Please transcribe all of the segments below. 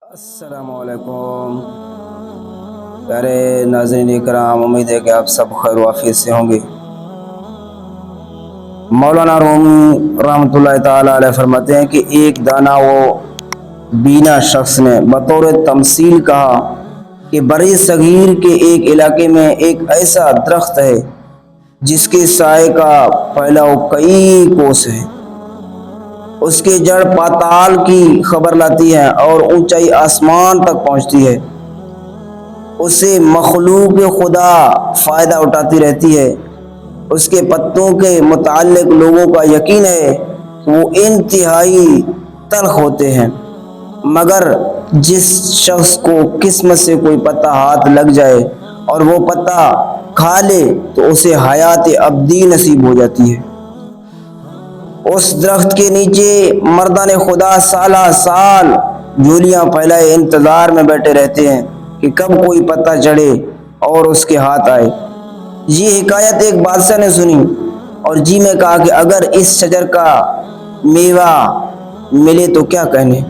السلام علیکم پیارے ناظرین اکرام، امید ہے کہ آپ سب خیر و عافیت سے ہوں گے۔ مولانا رومی رحمۃ اللہ تعالی علیہ فرماتے ہیں کہ ایک دانا و بینا شخص نے بطور تمثیل کہا کہ بڑے صغیر کے ایک علاقے میں ایک ایسا درخت ہے جس کے سائے کا پھیلاؤ کئی کوس ہے، اس کے جڑ پاتال کی خبر لاتی ہے اور اونچائی آسمان تک پہنچتی ہے، اسے مخلوق خدا فائدہ اٹھاتی رہتی ہے، اس کے پتوں کے متعلق لوگوں کا یقین ہے کہ وہ انتہائی تلخ ہوتے ہیں، مگر جس شخص کو قسمت سے کوئی پتا ہاتھ لگ جائے اور وہ پتا کھا لے تو اسے حیات ابدی نصیب ہو جاتی ہے۔ اس درخت کے نیچے مردان خدا سالہ سال جھولیاں پھیلائے انتظار میں بیٹھے رہتے ہیں کہ کب کوئی پتا چڑھے اور اس کے ہاتھ آئے۔ یہ حکایت ایک بادشاہ نے سنی اور جی میں کہا کہ اگر اس شجر کا میوہ ملے تو کیا کہنے۔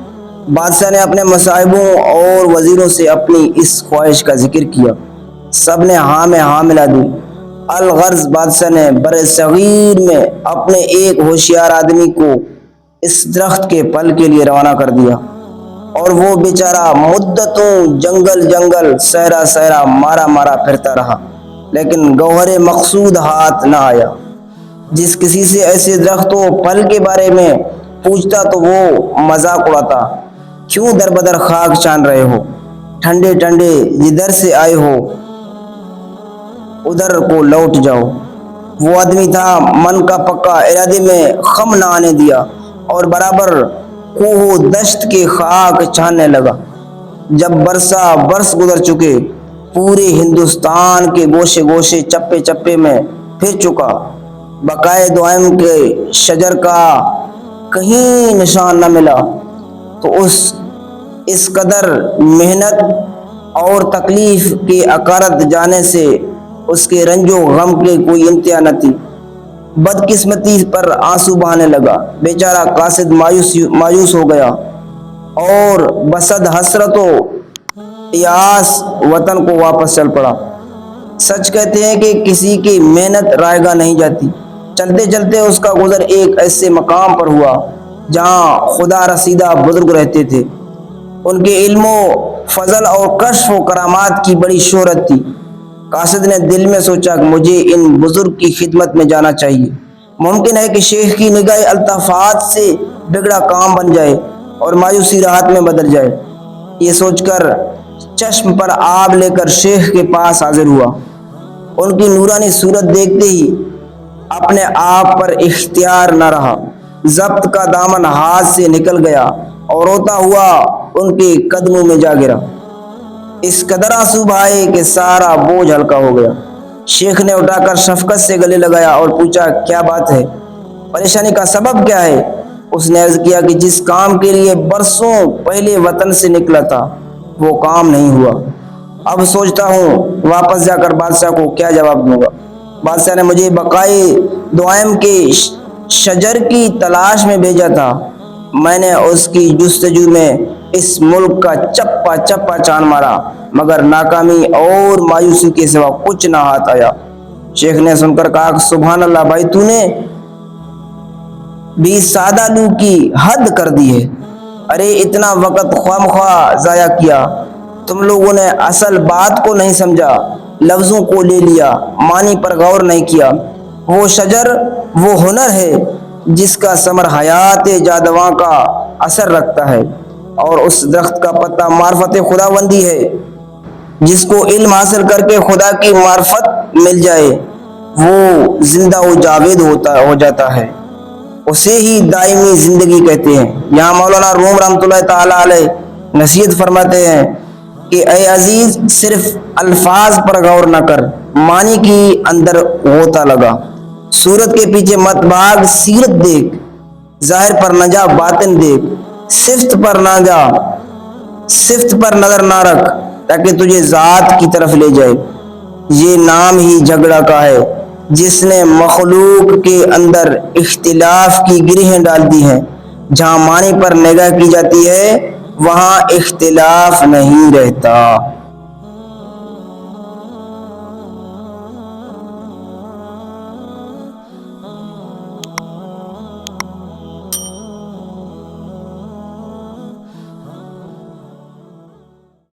بادشاہ نے اپنے مصاحبوں اور وزیروں سے اپنی اس خواہش کا ذکر کیا، سب نے ہاں میں ہاں ملا دی۔ الغرض بادشاہ نے برے صغیر میں اپنے ایک ہوشیار آدمی کو اس درخت کے پھل کے لیے روانہ کر دیا، اور وہ بیچارہ مدتوں جنگل جنگل صحرا صحرا مارا مارا پھرتا رہا، لیکن گوہر مقصود ہاتھ نہ آیا۔ جس کسی سے ایسے درخت و پھل کے بارے میں پوچھتا تو وہ مذاق اڑاتا، کیوں در بدر خاک چھان رہے ہو، ٹھنڈے ٹھنڈے جدھر سے آئے ہو ادھر کو لوٹ جاؤ۔ وہ آدمی تھا من کا پکا، ارادے میں خم نہ آنے دیا اور برابر کوہ و دشت کے خاک چھاننے لگا۔ جب برس گزر چکے، پورے ہندوستان کے گوشے گوشے چپے چپے میں پھر چکا، بقائے دائم کے شجر کا کہیں نشان نہ ملا، تو اس قدر محنت اور تکلیف کے اکارت جانے سے اس کے رنج و غم کے کوئی انتہا نہ تھی۔ بدقسمتی پر آنسو بہانے لگا، بیچارہ قاصد مایوس ہو گیا اور بصد حسرت و یاس وطن کو واپس چل پڑا۔ سچ کہتے ہیں کہ کسی کی محنت رائے گاہ نہیں جاتی۔ چلتے چلتے اس کا گزر ایک ایسے مقام پر ہوا جہاں خدا رسیدہ بزرگ رہتے تھے، ان کے علم و فضل اور کشف و کرامات کی بڑی شہرت تھی۔ قاصد نے دل میں سوچا کہ مجھے ان بزرگ کی خدمت میں جانا چاہیے، ممکن ہے کہ شیخ کی نگاہ الطافات سے بگڑا کام بن جائے اور مایوسی راحت میں بدل جائے۔ یہ سوچ کر چشم پر آب لے کر شیخ کے پاس حاضر ہوا۔ ان کی نورانی صورت دیکھتے ہی اپنے آپ پر اختیار نہ رہا، ضبط کا دامن ہاتھ سے نکل گیا اور روتا ہوا ان کے قدموں میں جا گرا۔ اس قدر آنسو بہائے کہ سارا بوجھ ہلکا ہو گیا۔ شیخ نے اٹھا کر شفقت سے گلے لگایا اور پوچھا، کیا بات ہے، پریشانی کا سبب کیا ہے؟ اس نے عرض کیا کہ جس کام کے لیے برسوں پہلے وطن سے نکلا تھا وہ کام نہیں ہوا، اب سوچتا ہوں واپس جا کر بادشاہ کو کیا جواب دوں گا۔ بادشاہ نے مجھے بقائے دائم کے شجر کی تلاش میں بھیجا تھا، میں نے اس کی جستجو میں اس ملک کا چپا چپا چھان مارا، مگر ناکامی اور مایوسی کے سوا کچھ نہ ہاتھ آیا۔ شیخ نے سن کر کہا، سبحان اللہ بھائی، تو نے بھی سادہ لو کی حد کر دی ہے۔ ارے اتنا وقت خواہ مخواہ ضائع کیا، تم لوگوں نے اصل بات کو نہیں سمجھا، لفظوں کو لے لیا، معنی پر غور نہیں کیا۔ وہ شجر وہ ہنر ہے جس کا ثمر حیات جادواں کا اثر رکھتا ہے، اور اس درخت کا پتا معرفت خداوندی ہے۔ جس کو علم حاصل کر کے خدا کی معرفت مل جائے وہ زندہ و جاوید ہو جاتا ہے، اسے ہی دائمی زندگی کہتے ہیں۔ یہاں مولانا روم رحمۃ اللہ تعالی علیہ نصیحت فرماتے ہیں کہ اے عزیز، صرف الفاظ پر غور نہ کر، معنی کی اندر غوطہ لگا، صورت کے پیچھے مت بھاگ، سیرت دیکھ، ظاہر پر نہ جا باطن دیکھ، صفت پر نظر نہ رکھ تاکہ تجھے ذات کی طرف لے جائے۔ یہ نام ہی جھگڑا کا ہے جس نے مخلوق کے اندر اختلاف کی گرہیں ڈال دی ہیں۔ جہاں معنی پر نگاہ کی جاتی ہے وہاں اختلاف نہیں رہتا.